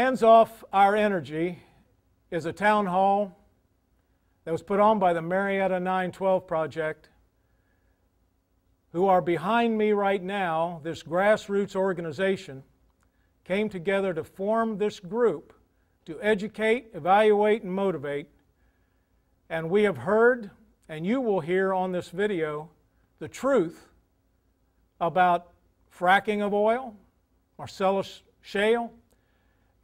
Hands Off Our Energy is a town hall that was put on by the Marietta 912 Project, who are behind me right now. This grassroots organization came together to form this group to educate, evaluate, and motivate. And we have heard, and you will hear on this video, the truth about fracking of oil, Marcellus Shale,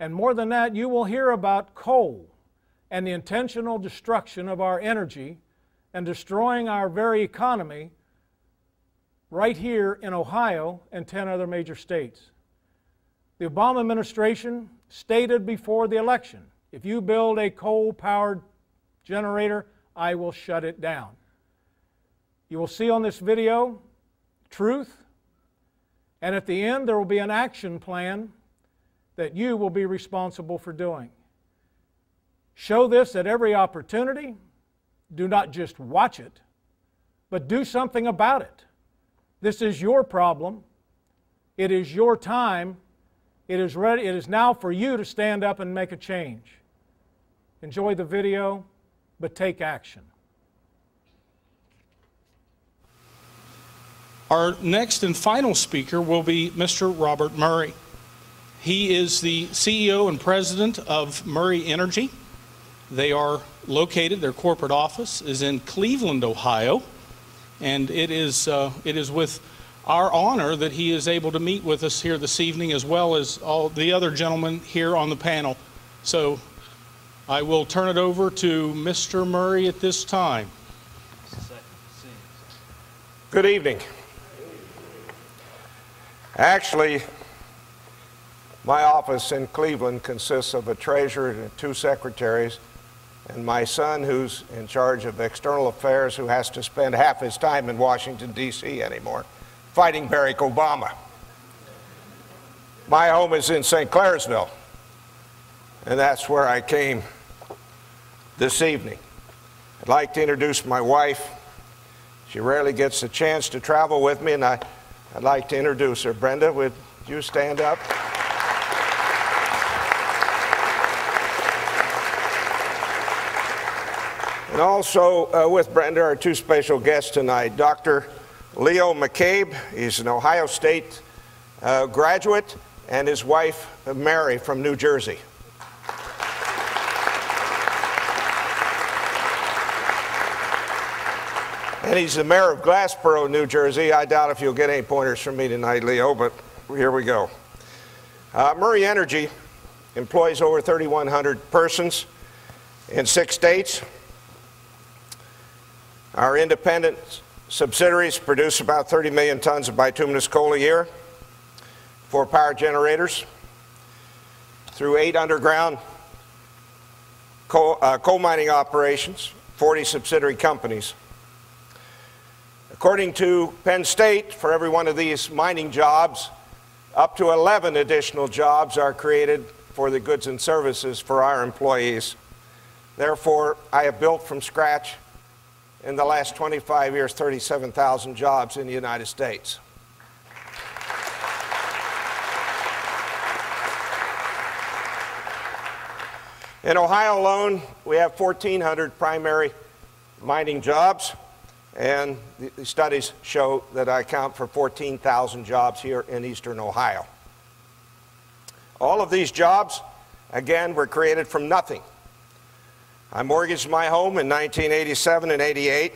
and more than that, you will hear about coal and the intentional destruction of our energy and destroying our very economy right here in Ohio and 10 other major states. The Obama administration stated before the election, if you build a coal-powered generator, I will shut it down. You will see on this video truth, and at the end there will be an action plan that you will be responsible for doing. Show this at every opportunity. Do not just watch it, but do something about it. This is your problem. It is your time. It is ready. It is now for you to stand up and make a change. Enjoy the video, but take action. Our next and final speaker will be Mr. Robert Murray. He is the CEO and president of Murray Energy. They are located, their corporate office is in Cleveland, Ohio, and it is with our honor that he is able to meet with us here this evening, as well as all the other gentlemen here on the panel. So I will turn it over to Mr. Murray at this time. Good evening. Actually, my office in Cleveland consists of a treasurer and 2 secretaries, and my son, who's in charge of external affairs, who has to spend half his time in Washington, D.C. anymore, fighting Barack Obama. My home is in St. Clairsville, and that's where I came this evening. I'd like to introduce my wife. She rarely gets a chance to travel with me, and I'd like to introduce her. Brenda, would you stand up? And also with Brenda are 2 special guests tonight. Dr. Leo McCabe, he's an Ohio State graduate, and his wife, Mary, from New Jersey. And he's the mayor of Glassboro, New Jersey. I doubt if you'll get any pointers from me tonight, Leo, but here we go. Murray Energy employs over 3,100 persons in 6 states. Our independent subsidiaries produce about 30 million tons of bituminous coal a year for power generators through 8 underground coal mining operations, 40 subsidiary companies. According to Penn State, for every one of these mining jobs, up to 11 additional jobs are created for the goods and services for our employees. Therefore, I have built from scratch in the last 25 years 37,000 jobs in the United States. In Ohio alone, we have 1,400 primary mining jobs, and the studies show that I account for 14,000 jobs here in eastern Ohio. All of these jobs, again, were created from nothing. I mortgaged my home in 1987 and 88,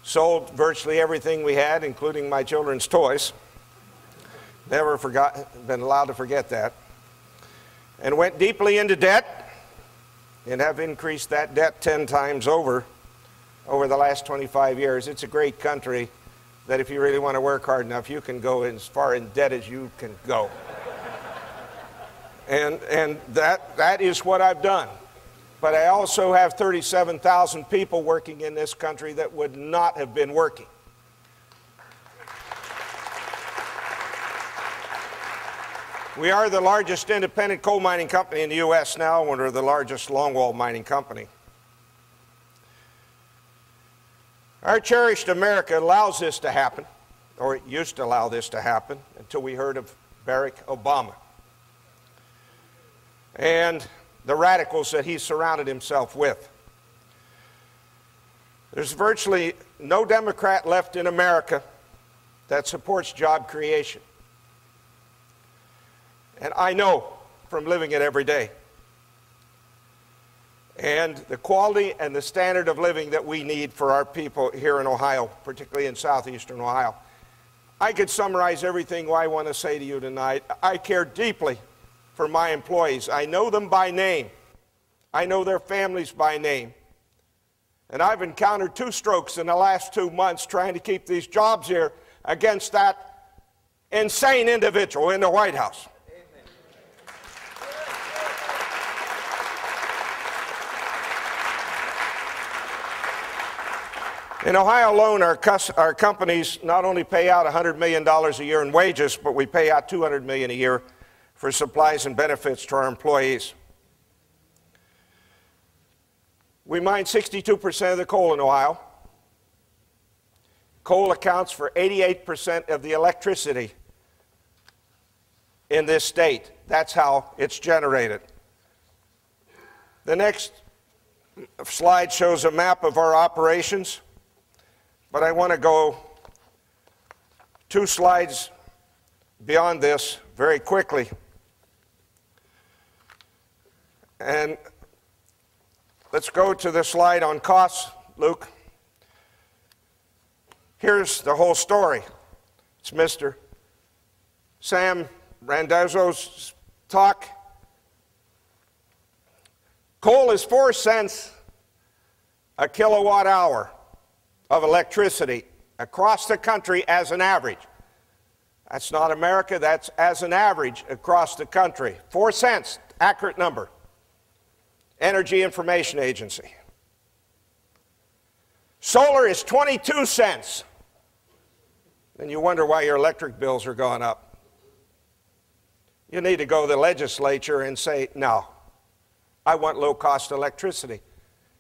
sold virtually everything we had, including my children's toys. Never been allowed to forget that. And went deeply into debt, and have increased that debt 10 times over the last 25 years. It's a great country that if you really want to work hard enough, you can go as far in debt as you can go. And that is what I've done. But I also have 37,000 people working in this country that would not have been working. We are the largest independent coal mining company in the U.S. now, and we're the largest longwall mining company. Our cherished America allows this to happen, or it used to allow this to happen, until we heard of Barack Obama. and the radicals that he's surrounded himself with. There's virtually no Democrat left in America that supports job creation. And I know from living it every day. And the quality and the standard of living that we need for our people here in Ohio, particularly in southeastern Ohio. I could summarize everything I want to say to you tonight. I care deeply for my employees. I know them by name. I know their families by name. And I've encountered 2 strokes in the last 2 months trying to keep these jobs here against that insane individual in the White House. In Ohio alone, our companies not only pay out $100 million a year in wages, but we pay out $200 million a year for supplies and benefits to our employees. We mine 62% of the coal in Ohio. Coal accounts for 88% of the electricity in this state. That's how it's generated. The next slide shows a map of our operations, but I want to go 2 slides beyond this very quickly. And let's go to the slide on costs, Luke. Here's the whole story. It's Mr. Sam Randazzo's talk. Coal is 4 cents a kilowatt hour of electricity across the country as an average. That's not America, that's as an average across the country. 4 cents, accurate number. Energy Information Agency. Solar is 22 cents. And you wonder why your electric bills are going up. You need to go to the legislature and say, no, I want low-cost electricity.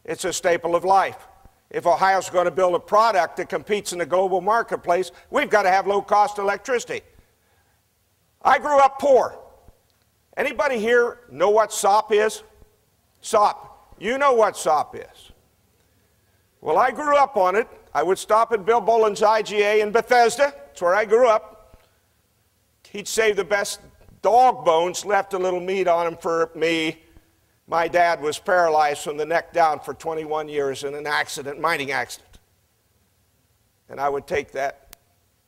It's a staple of life. If Ohio's going to build a product that competes in the global marketplace, we've got to have low-cost electricity. I grew up poor. Anybody here know what SOP is? SOP. You know what SOP is. Well, I grew up on it. I would stop at Bill Boland's IGA in Bethesda. That's where I grew up. He'd save the best dog bones, left a little meat on them for me. My dad was paralyzed from the neck down for 21 years in an accident, mining accident. And I would take that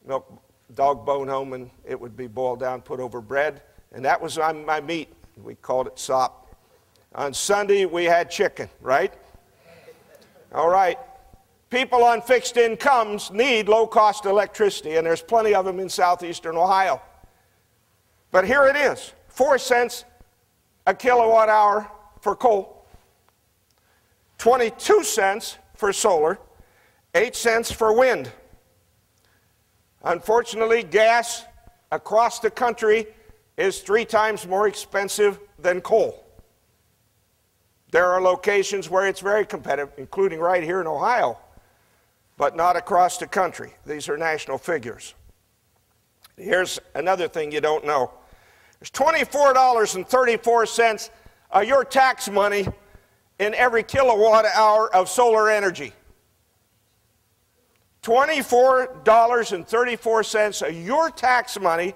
milk dog bone home and it would be boiled down, put over bread. And that was my meat. We called it SOP. On Sunday, we had chicken, right? All right. People on fixed incomes need low-cost electricity, and there's plenty of them in southeastern Ohio. But here it is, 4 cents a kilowatt hour for coal, 22 cents for solar, 8 cents for wind. Unfortunately, gas across the country is 3 times more expensive than coal. There are locations where it's very competitive, including right here in Ohio, but not across the country. These are national figures. Here's another thing you don't know. There's $24.34 of your tax money in every kilowatt hour of solar energy. $24.34 of your tax money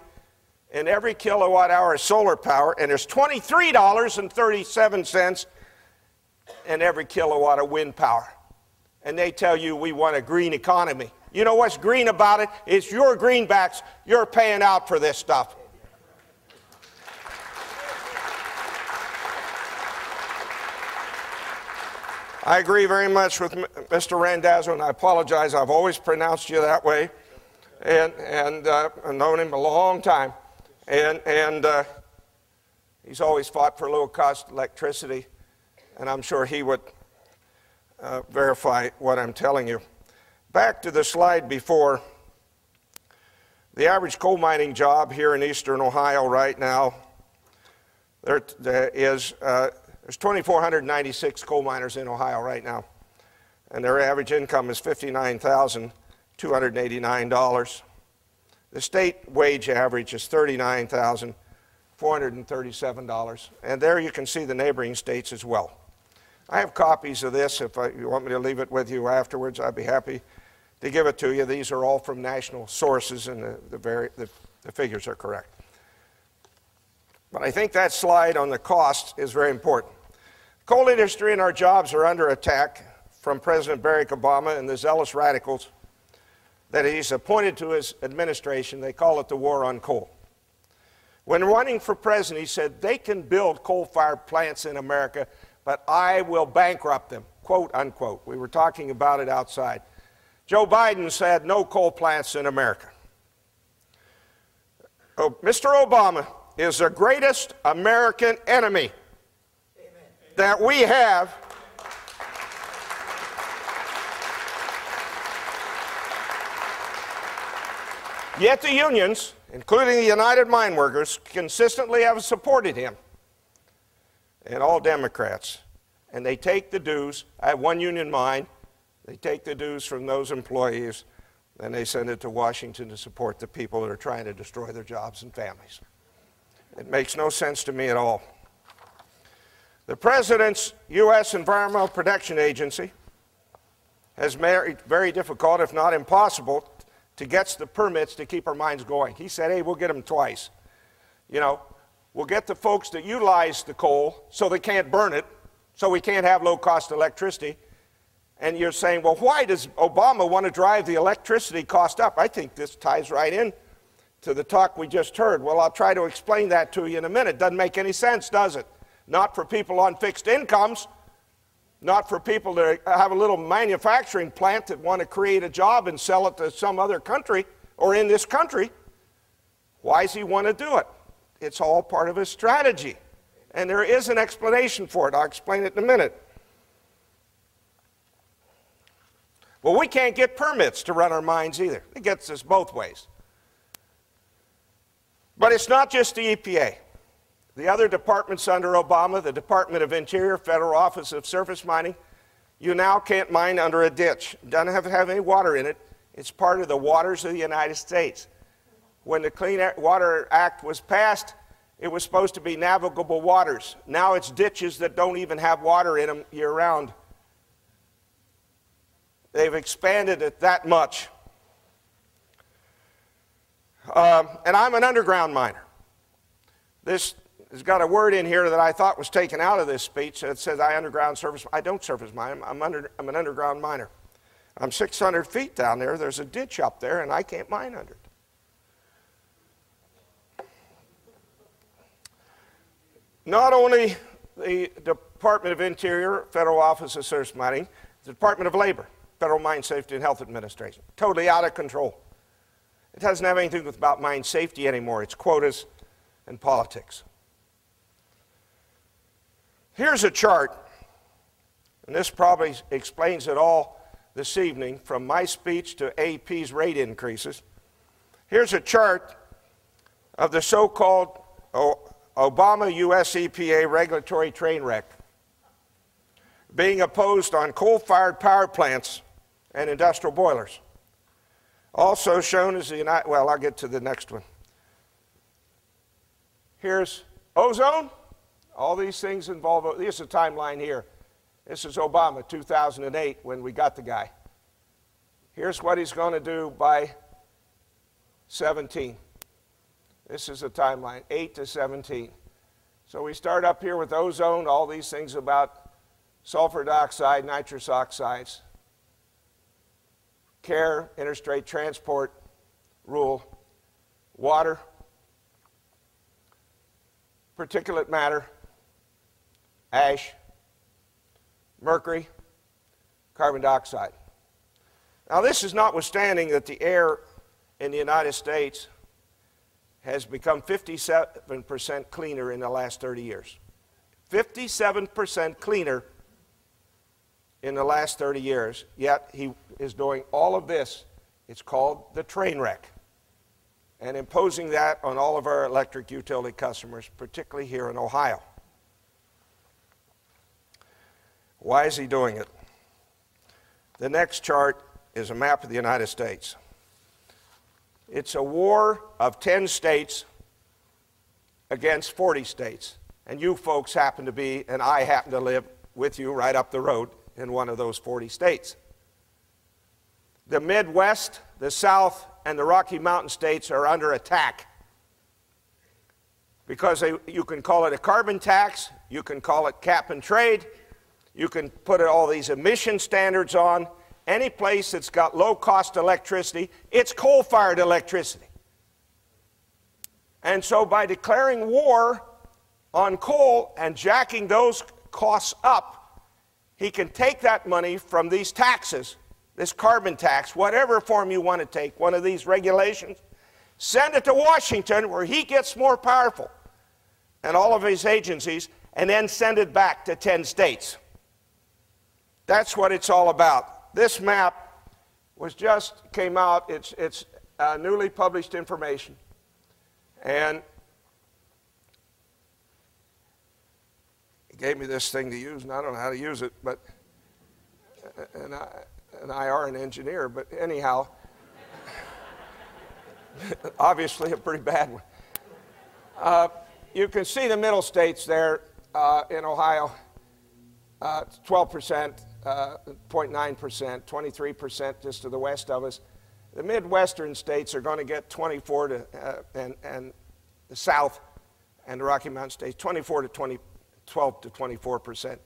in every kilowatt hour of solar power, and there's $23.37 in every kilowatt of wind power. And they tell you we want a green economy. You know what's green about it? It's your greenbacks you're paying out for this stuff. I agree very much with Mr. Randazzo, and I apologize. I've always pronounced you that way, and I've known him a long time. And he's always fought for low-cost electricity, and I'm sure he would verify what I'm telling you. Back to the slide before. The average coal mining job here in eastern Ohio right now, there's 2,496 coal miners in Ohio right now, and their average income is $59,289. The state wage average is $39,400. $437. And there you can see the neighboring states as well. I have copies of this. If you want me to leave it with you afterwards, I'd be happy to give it to you. These are all from national sources, and the figures are correct. But I think that slide on the cost is very important. The coal industry and our jobs are under attack from President Barack Obama and the zealous radicals that he's appointed to his administration. They call it the war on coal. When running for president, he said, they can build coal-fired plants in America, but I will bankrupt them, quote, unquote. We were talking about it outside. Joe Biden said no coal plants in America. Oh, Mr. Obama is the greatest American enemy that we have. Yet the unions, including the United Mine Workers, consistently have supported him, and all Democrats. And they take the dues. I have one union mine. They take the dues from those employees, and they send it to Washington to support the people that are trying to destroy their jobs and families. It makes no sense to me at all. The President's U.S. Environmental Protection Agency has made it very difficult, if not impossible, to get the permits to keep our mines going. He said, hey, we'll get them twice. You know, we'll get the folks that utilize the coal so they can't burn it, so we can't have low-cost electricity. And you're saying, well, why does Obama want to drive the electricity cost up? I think this ties right in to the talk we just heard. Well, I'll try to explain that to you in a minute. Doesn't make any sense, does it? Not for people on fixed incomes, not for people that have a little manufacturing plant that want to create a job and sell it to some other country or in this country. Why does he want to do it? It's all part of his strategy. And there is an explanation for it. I'll explain it in a minute. Well, we can't get permits to run our mines either. It gets us both ways. But it's not just the EPA. The other departments under Obama, the Department of Interior, Federal Office of Surface Mining, you now can't mine under a ditch. It doesn't have to have any water in it. It's part of the waters of the United States. When the Clean Water Act was passed, it was supposed to be navigable waters. Now it's ditches that don't even have water in them year-round. They've expanded it that much. And I'm an underground miner. This has got a word in here that I thought was taken out of this speech that says I underground surface. I don't surface mine. I'm an underground miner. I'm 600 feet down there. There's a ditch up there, and I can't mine under it. Not only the Department of Interior, Federal Office of Surface Mining, the Department of Labor, Federal Mine Safety and Health Administration, totally out of control. It doesn't have anything about mine safety anymore. It's quotas and politics. Here's a chart, and this probably explains it all this evening, from my speech to AP's rate increases. Here's a chart of the so-called Obama U.S. EPA regulatory train wreck being opposed on coal-fired power plants and industrial boilers. Also shown is the United, well, I'll get to the next one. Here's ozone. All these things involve, here's a timeline here. This is Obama, 2008, when we got the guy. Here's what he's going to do by 17. This is a timeline, 8 to 17. So we start up here with ozone, all these things about sulfur dioxide, nitrous oxides, CARE, interstate transport rule, water, particulate matter, ash, mercury, carbon dioxide. Now, this is notwithstanding that the air in the United States has become 57% cleaner in the last 30 years. 57% cleaner in the last 30 years, yet he is doing all of this. It's called the train wreck, and imposing that on all of our electric utility customers, particularly here in Ohio. Why is he doing it? The next chart is a map of the United States. It's a war of 10 states against 40 states. And you folks happen to be, and I happen to live with you right up the road in one of those 40 states. The Midwest, the South, and the Rocky Mountain states are under attack because you can call it a carbon tax, you can call it cap and trade, you can put all these emission standards on. Any place that's got low-cost electricity, it's coal-fired electricity. And so by declaring war on coal and jacking those costs up, he can take that money from these taxes, this carbon tax, whatever form you want to take, one of these regulations, send it to Washington where he gets more powerful and all of his agencies, and then send it back to 10 states. That's what it's all about. This map came out, it's newly published information. And he gave me this thing to use, and I don't know how to use it, but, and I are an engineer, but anyhow, obviously a pretty bad one. You can see the middle states there in Ohio, 12%, 0.9%, 23% just to the west of us. The Midwestern states are going to get 24 to, and the South and the Rocky Mountain states, 12 to 24%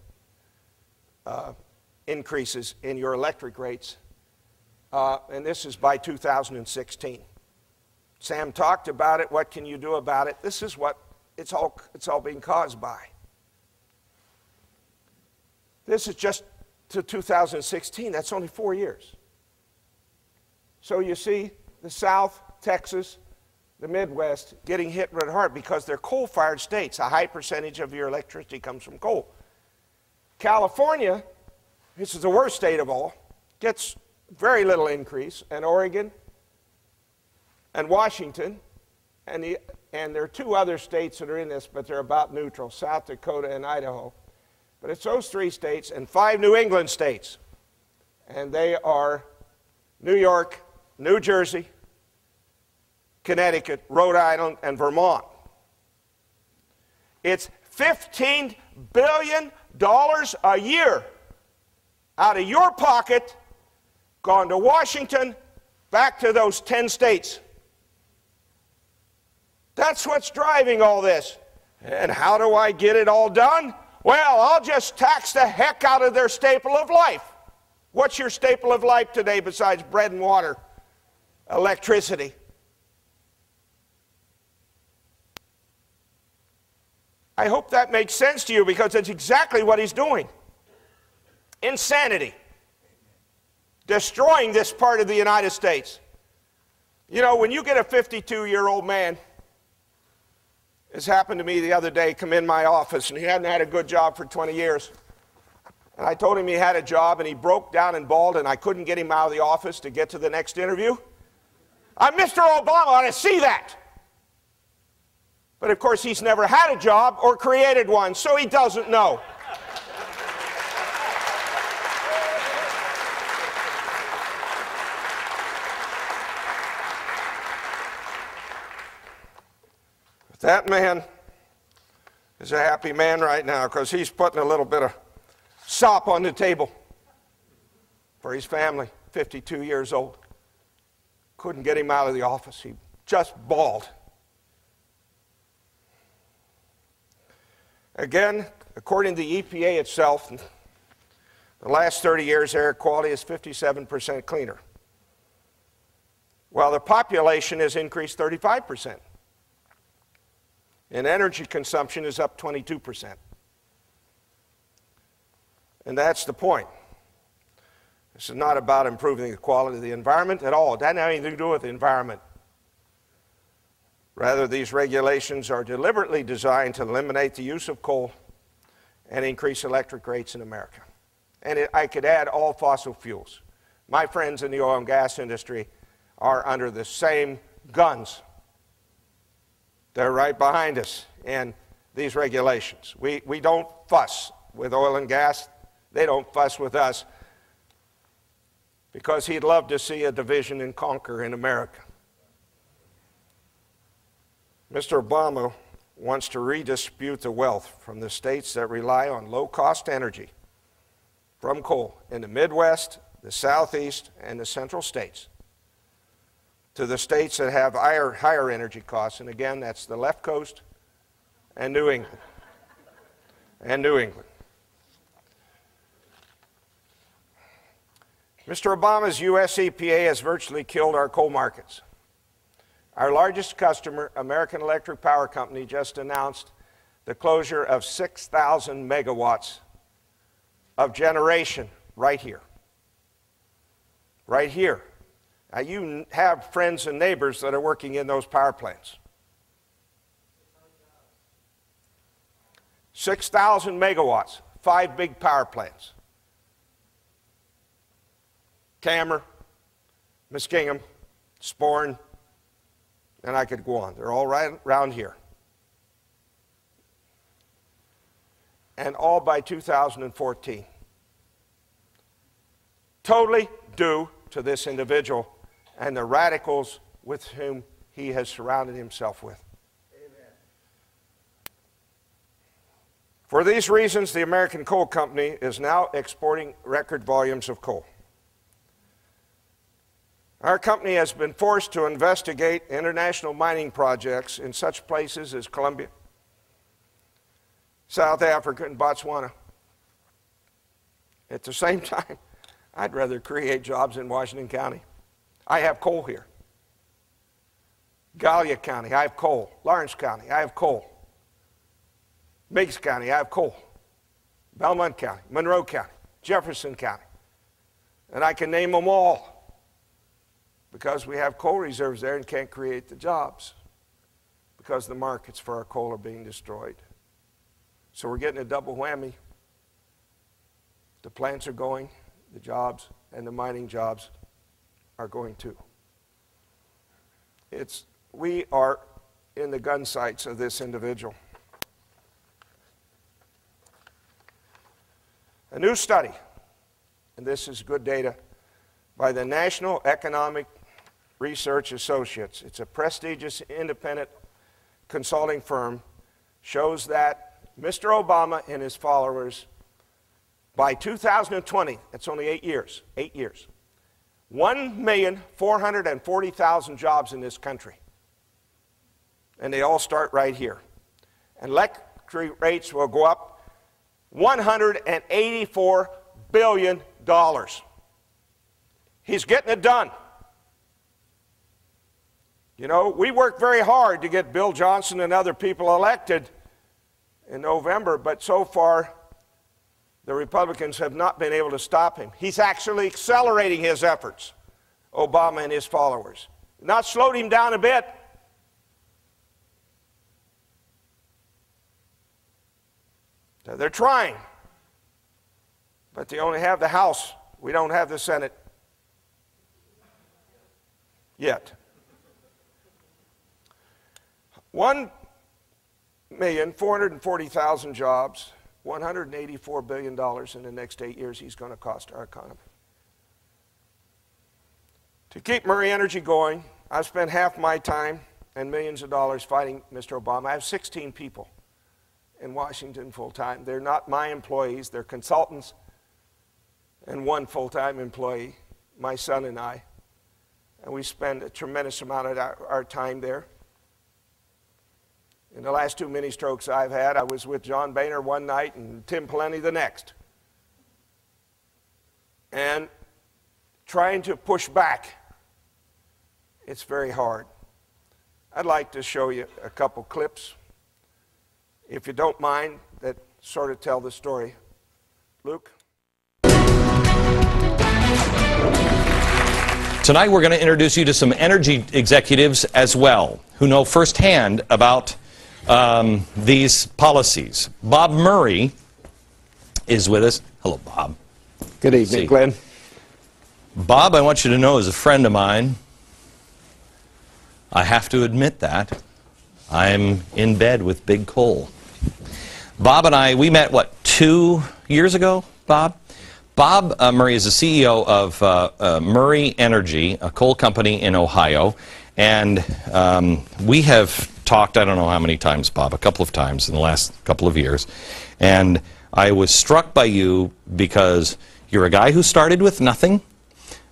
increases in your electric rates. And this is by 2016. Sam talked about it. What can you do about it? This is what it's all being caused by. This is just to 2016. That's only 4 years. So you see the South, Texas, the Midwest getting hit really hard because they're coal-fired states. A high percentage of your electricity comes from coal. California, this is the worst state of all, gets very little increase, and Oregon and Washington, and there are 2 other states that are in this, but they're about neutral, South Dakota and Idaho. But it's those 3 states and 5 New England states. And they are New York, New Jersey, Connecticut, Rhode Island, and Vermont. It's $15 billion a year out of your pocket gone to Washington, back to those 10 states. That's what's driving all this. And how do I get it all done? Well, I'll just tax the heck out of their staple of life. What's your staple of life today besides bread and water? Electricity. I hope that makes sense to you because it's exactly what he's doing. Insanity. Destroying this part of the United States. You know, when you get a 52-year-old man, this happened to me the other day, come in my office, and he hadn't had a good job for 20 years. And I told him he had a job, and he broke down and bawled, and I couldn't get him out of the office to get to the next interview. Mr. Obama ought to see that. But of course, he's never had a job or created one, so he doesn't know. That man is a happy man right now because he's putting a little bit of sop on the table for his family, 52 years old. Couldn't get him out of the office. He just bawled. Again, according to the EPA itself, the last 30 years air quality is 57% cleaner, while the population has increased 35%. And energy consumption is up 22%. And that's the point. This is not about improving the quality of the environment at all. It doesn't have anything to do with the environment. Rather, these regulations are deliberately designed to eliminate the use of coal and increase electric rates in America. And I could add all fossil fuels. My friends in the oil and gas industry are under the same guns. They're right behind us in these regulations. We don't fuss with oil and gas. They don't fuss with us because he'd love to see a division and conquer in America. Mr. Obama wants to redistribute the wealth from the states that rely on low-cost energy from coal in the Midwest, the Southeast, and the Central states to the states that have higher energy costs. And again, that's the left coast and New England. Mr. Obama's U.S. EPA has virtually killed our coal markets. Our largest customer, American Electric Power Company, just announced the closure of 6,000 megawatts of generation right here. Right here. Now, you have friends and neighbors that are working in those power plants. 6,000 megawatts, 5 big power plants. Cameron, Muskingum, Sporn, and I could go on. They're all right around here. And all by 2014. Totally due to this individual and the radicals with whom he has surrounded himself with. Amen. For these reasons, the American Coal Company is now exporting record volumes of coal. Our company has been forced to investigate international mining projects in such places as Colombia, South Africa, and Botswana. At the same time, I'd rather create jobs in Washington County. I have coal here. Gallia County, I have coal. Lawrence County, I have coal. Meigs County, I have coal. Belmont County, Monroe County, Jefferson County. And I can name them all, because we have coal reserves there and can't create the jobs because the markets for our coal are being destroyed. So we're getting a double whammy. The plants are going, the jobs, and the mining jobs are going too. We are in the gun sights of this individual. A new study, and this is good data, by the National Economic Research Associates. It's a prestigious independent consulting firm, shows that Mr. Obama and his followers, by 2020, that's only 8 years, 1,440,000 jobs in this country. And they all start right here. And electric rates will go up $184 billion. He's getting it done. You know, we worked very hard to get Bill Johnson and other people elected in November, but so far the Republicans have not been able to stop him. He's actually accelerating his efforts, Obama and his followers. Not slowed him down a bit. They're trying, but they only have the House. We don't have the Senate yet. 1,440,000 jobs, $184 billion in the next 8 years he's going to cost our economy. To keep Murray Energy going, I've spent half my time and millions of dollars fighting Mr. Obama. I have 16 people in Washington full-time. They're not my employees, they're consultants, and one full-time employee, my son and I. And we spend a tremendous amount of our time there. In the last 2 mini-strokes I've had, I was with John Boehner one night and Tim Pawlenty the next. And trying to push back, it's very hard. I'd like to show you a couple clips, if you don't mind, that sort of tell the story. Luke? Tonight we're going to introduce you to some energy executives as well, who know firsthand about these policies. Bob Murray is with us. Hello, Bob. Good evening, Glenn. Bob, I want you to know, is a friend of mine. I have to admit that. I'm in bed with Big Coal. Bob and I, we met, what, 2 years ago, Bob? Bob Murray is the CEO of Murray Energy, a coal company in Ohio, and we have talked, I don't know how many times, Bob, a couple of times in the last couple of years. And I was struck by you because you're a guy who started with nothing.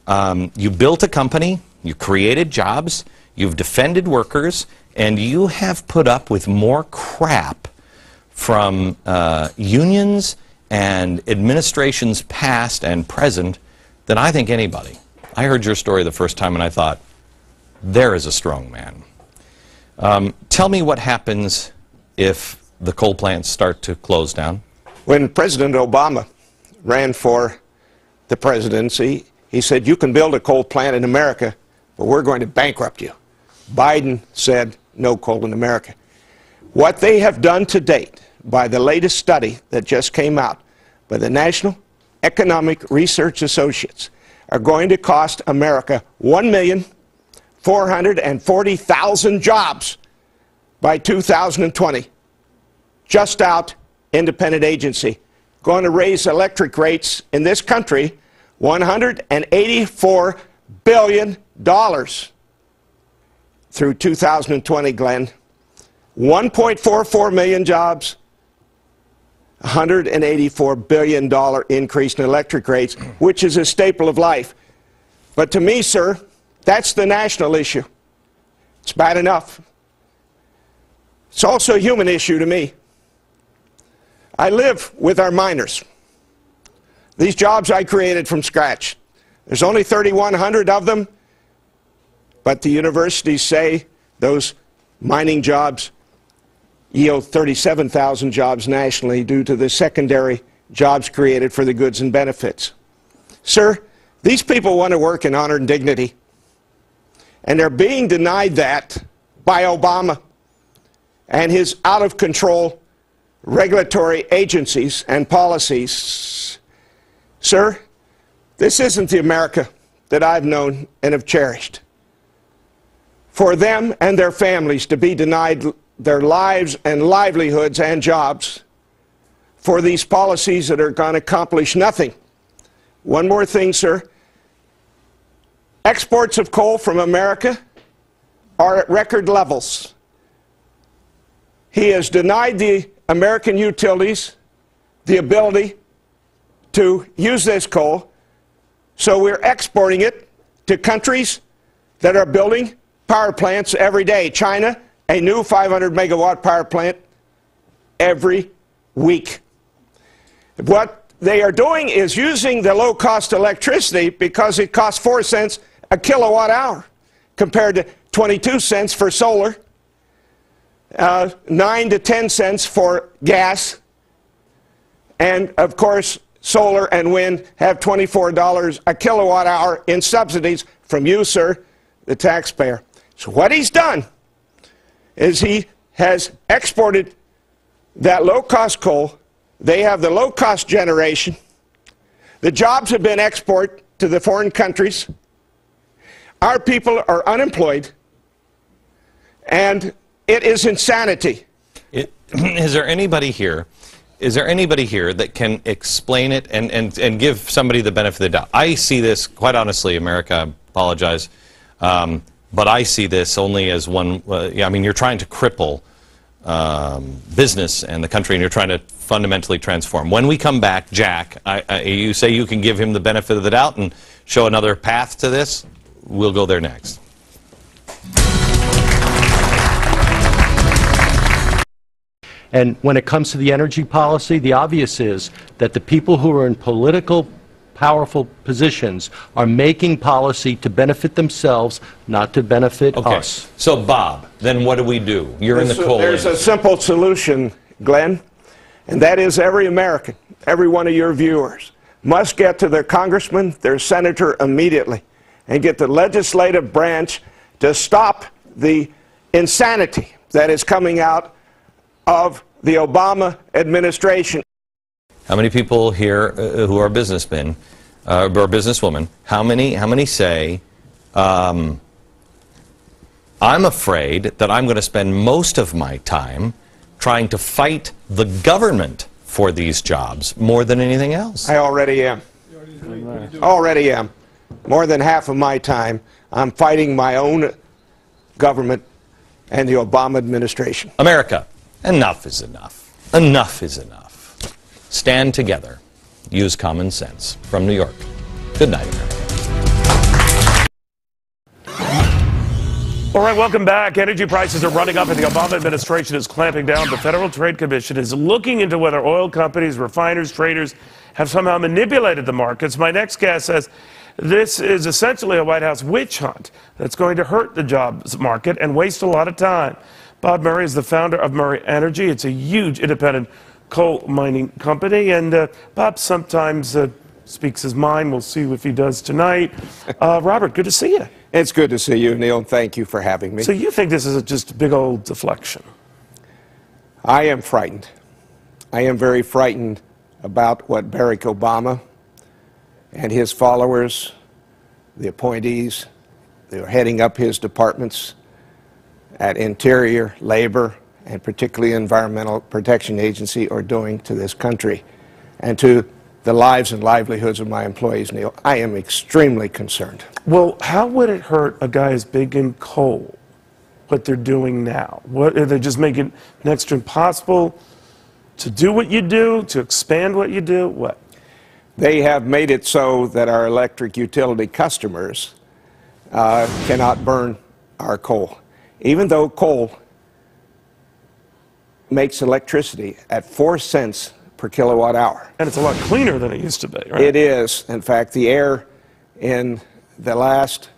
You built a company, you created jobs, you've defended workers, and you have put up with more crap from unions and administrations past and present than I think anybody. I heard your story the first time and I thought, there is a strong man. Tell me what happens if the coal plants start to close down. When President Obama ran for the presidency, he said, you can build a coal plant in America, but we're going to bankrupt you. Biden said, no coal in America. What they have done to date, by the latest study that just came out by the National Economic Research Associates, are going to cost America 1,440,000 jobs by 2020. Just out, independent agency. Going to raise electric rates in this country $184 billion through 2020, Glenn. 1.44 million jobs, $184 billion increase in electric rates, which is a staple of life. But to me, sir, that's the national issue. It's bad enough. It's also a human issue to me. I live with our miners. These jobs I created from scratch. There's only 3,100 of them, but the universities say those mining jobs yield 37,000 jobs nationally due to the secondary jobs created for the goods and benefits. Sir, these people want to work in honor and dignity, and they're being denied that by Obama and his out-of-control regulatory agencies and policies. Sir, this isn't the America that I've known and have cherished. For them and their families to be denied their lives and livelihoods and jobs for these policies that are going to accomplish nothing. One more thing, sir. Exports of coal from America are at record levels. He has denied the American utilities the ability to use this coal, so we're exporting it to countries that are building power plants every day. China, a new 500 megawatt power plant every week. What they are doing is using the low-cost electricity because it costs 4 cents a kilowatt hour compared to 22 cents for solar, 9 to 10 cents for gas, and of course solar and wind have $24 a kilowatt hour in subsidies from you, sir, the taxpayer. So what he's done is he has exported that low-cost coal. They have the low-cost generation. The jobs have been exported to the foreign countries. Our people are unemployed, and it is insanity. Is there anybody here that can explain it and give somebody the benefit of the doubt? I see this, quite honestly, America, I apologize, but I see this only as one, I mean, you're trying to cripple business and the country, and you're trying to fundamentally transform. When we come back, Jack, you say you can give him the benefit of the doubt and show another path to this? We'll go there next. And when it comes to the energy policy, the obvious is that the people who are in political powerful positions are making policy to benefit themselves, not to benefit us. So, Bob, then what do we do? You're in the coal. There's a simple solution, Glenn, and that is every American, every one of your viewers, must get to their congressman, their senator immediately, and get the legislative branch to stop the insanity that is coming out of the Obama administration. How many people here who are businessmen or businesswomen, how many say, I'm afraid that I'm going to spend most of my time trying to fight the government for these jobs more than anything else? I already am. Already am. More than half of my time, I'm fighting my own government and the Obama administration. America, enough is enough. Enough is enough. Stand together. Use common sense. From New York, good night, America. All right, welcome back. Energy prices are running up and the Obama administration is clamping down. The Federal Trade Commission is looking into whether oil companies, refiners, traders have somehow manipulated the markets. My next guest says this is essentially a White House witch hunt that's going to hurt the jobs market and waste a lot of time. Bob Murray is the founder of Murray Energy. It's a huge independent coal mining company, and Bob sometimes speaks his mind. We'll see if he does tonight. Robert, good to see you. It's good to see you, Neil, and thank you for having me. So you think this is just a big old deflection? I am frightened. I am very frightened about what Barack Obama and his followers, the appointees, that are heading up his departments at Interior, Labor, and particularly Environmental Protection Agency are doing to this country and to the lives and livelihoods of my employees, Neil. I am extremely concerned. Well, how would it hurt a guy as big in coal, what they're doing now? What, are they just making it next to impossible to do what you do, to expand what you do? What? They have made it so that our electric utility customers cannot burn our coal. Even though coal makes electricity at 4 cents per kilowatt hour. And it's a lot cleaner than it used to be, right? It is. In fact, the air in the last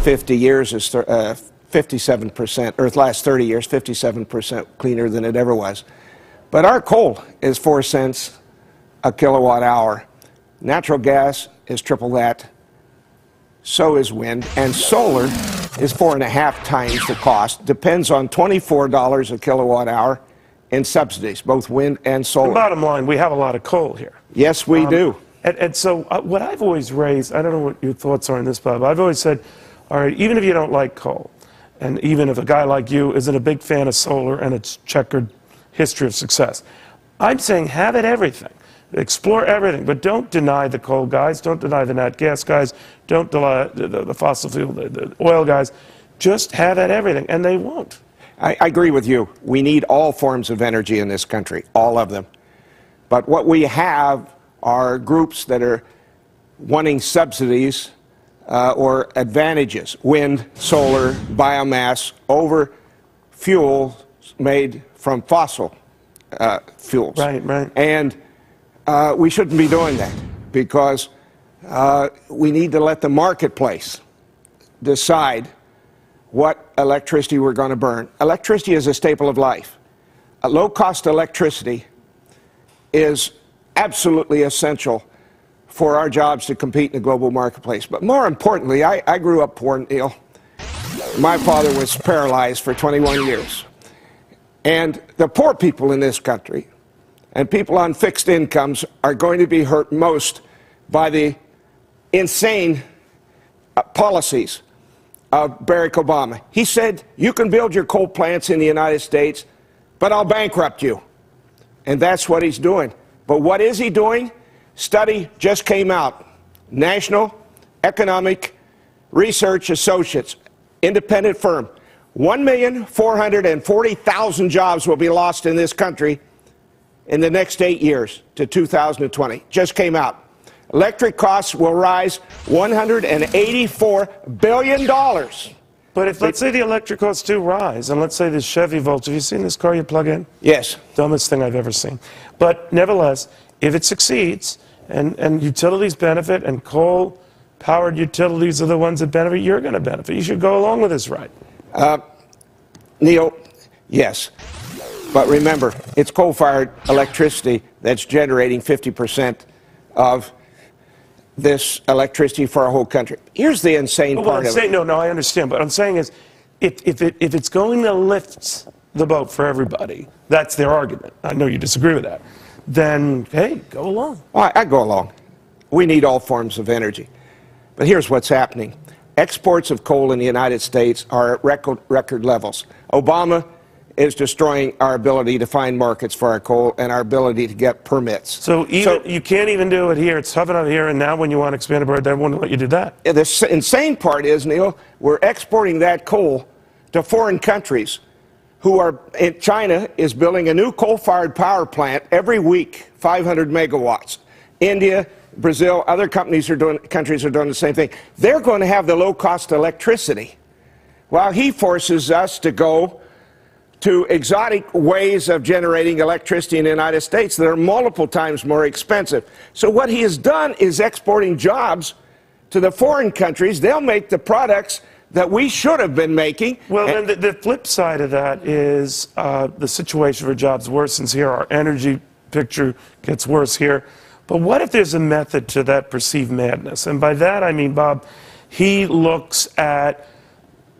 50 years is 57%, or the last 30 years, 57% cleaner than it ever was. But our coal is 4 cents a kilowatt hour. Natural gas is triple that. So is wind. And solar is 4.5 times the cost. Depends on $24 a kilowatt hour in subsidies, both wind and solar. The bottom line, we have a lot of coal here. Yes, we do. And so what I've always raised, I don't know what your thoughts are on this, Bob. I've always said, all right, even if you don't like coal, and even if a guy like you isn't a big fan of solar and its checkered history of success, I'm saying have it everything. Explore everything, but don't deny the coal guys, don't deny the nat gas guys, don't deny the fossil fuel, the oil guys. Just have at everything, and they won't. I agree with you. We need all forms of energy in this country, all of them. But what we have are groups that are wanting subsidies or advantages, wind, solar, biomass, over fuel made from fossil fuels. Right, right. And we shouldn't be doing that because we need to let the marketplace decide what electricity we're going to burn. Electricity is a staple of life. Low-cost electricity is absolutely essential for our jobs to compete in the global marketplace. But more importantly, I grew up poor, Neil. My father was paralyzed for 21 years. And the poor people in this country and people on fixed incomes are going to be hurt most by the insane policies of Barack Obama. He said, you can build your coal plants in the United States, but I'll bankrupt you. And that's what he's doing. But what is he doing? Study just came out. National Economic Research Associates, independent firm. 1,440,000 jobs will be lost in this country in the next 8 years to 2020. Just came out. Electric costs will rise $184 billion. But if, let's say the electric costs do rise, and let's say this Chevy Volt, have you seen this car you plug in? Yes. Dumbest thing I've ever seen. But nevertheless, if it succeeds, and utilities benefit, and coal-powered utilities are the ones that benefit, you're going to benefit. You should go along with this, right? Neil, yes. But remember, it's coal-fired electricity that's generating 50% of this electricity for our whole country. Here's the insane part of it. No, I understand. But what I'm saying is, if it's going to lift the boat for everybody, that's their argument. I know you disagree with that. Then, hey, go along. Well, I go along. We need all forms of energy. But here's what's happening. Exports of coal in the United States are at record levels. Obama is destroying our ability to find markets for our coal and our ability to get permits. So you can't even do it here. It's tough enough here, and now when you want to expand abroad, they won't let you do that. The insane part is, Neil, we're exporting that coal to foreign countries who are, China is building a new coal-fired power plant every week, 500 megawatts. India, Brazil, other countries are doing the same thing. They're going to have the low-cost electricity, while he forces us to go to exotic ways of generating electricity in the United States that are multiple times more expensive. So what he has done is exporting jobs to the foreign countries. They'll make the products that we should have been making. Well, then the flip side of that is the situation for jobs worsens here. Our energy picture gets worse here. But what if there's a method to that perceived madness? And by that I mean, Bob, he looks at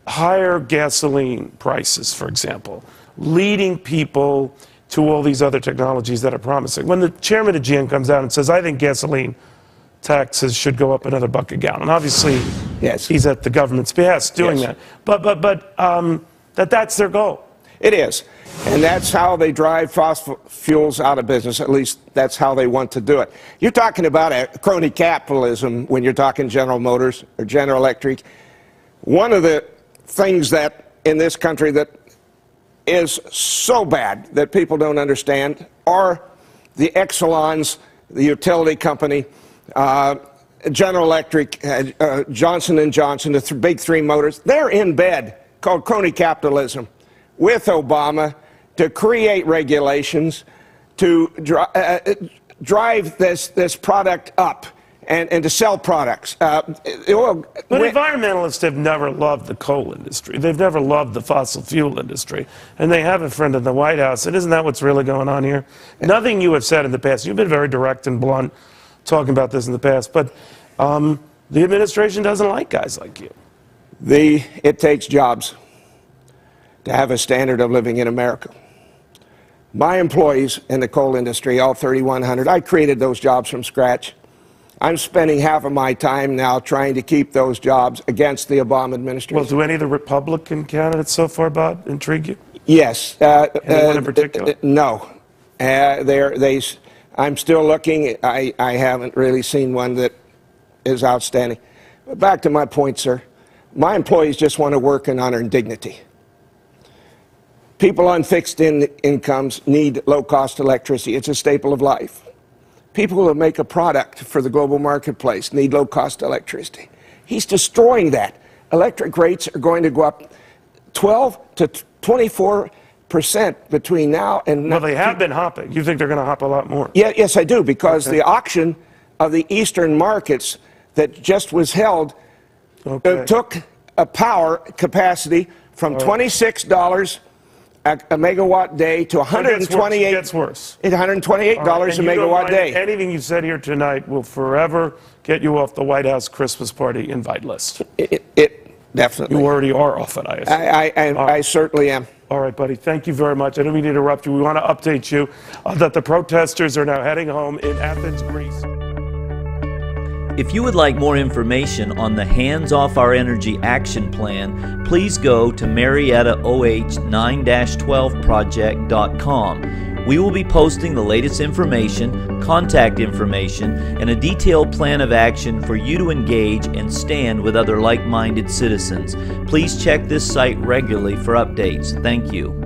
higher gasoline prices, for example, leading people to all these other technologies that are promising. When the chairman of GM comes out and says, I think gasoline taxes should go up another $1 a gallon. Obviously, yes, he's at the government's behest doing yes. that. But that's their goal. It is. And that's how they drive fossil fuels out of business. At least that's how they want to do it. You're talking about a crony capitalism when you're talking General Motors or General Electric. One of the things that in this country that is so bad that people don't understand are the Exelons, the utility company, General Electric, Johnson & Johnson, the big three motors. They're in bed, called crony capitalism, with Obama to create regulations to drive this product up and to sell products. But environmentalists have never loved the coal industry. They've never loved the fossil fuel industry. And they have a friend in the White House. And isn't that what's really going on here? Nothing you have said in the past. You've been very direct and blunt talking about this in the past. But the administration doesn't like guys like you. It takes jobs to have a standard of living in America. My employees in the coal industry, all 3,100, I created those jobs from scratch. I'm spending half of my time now trying to keep those jobs against the Obama administration. Well, do any of the Republican candidates so far, Bob, intrigue you? Yes. Anyone in particular? No. I'm still looking. I haven't really seen one that is outstanding. But back to my point, sir. My employees just want to work in honor and dignity. People on fixed incomes need low-cost electricity. It's a staple of life. People who make a product for the global marketplace need low-cost electricity. He's destroying that. Electric rates are going to go up 12 to 24% between now and... Well, they have been hopping. You think they're going to hop a lot more? Yeah, yes, I do, because the auction of the eastern markets that just was held took a power capacity from $26 a megawatt day to $128. It gets worse. $128 a megawatt day. Anything you said here tonight will forever get you off the White House Christmas party invite list. It definitely. You already are off it, I assume. I certainly am. All right, buddy. Thank you very much. I don't mean to interrupt you. We want to update you that the protesters are now heading home in Athens, Greece. If you would like more information on the Hands Off Our Energy Action Plan, please go to MariettaOH9-12project.com. We will be posting the latest information, contact information, and a detailed plan of action for you to engage and stand with other like-minded citizens. Please check this site regularly for updates. Thank you.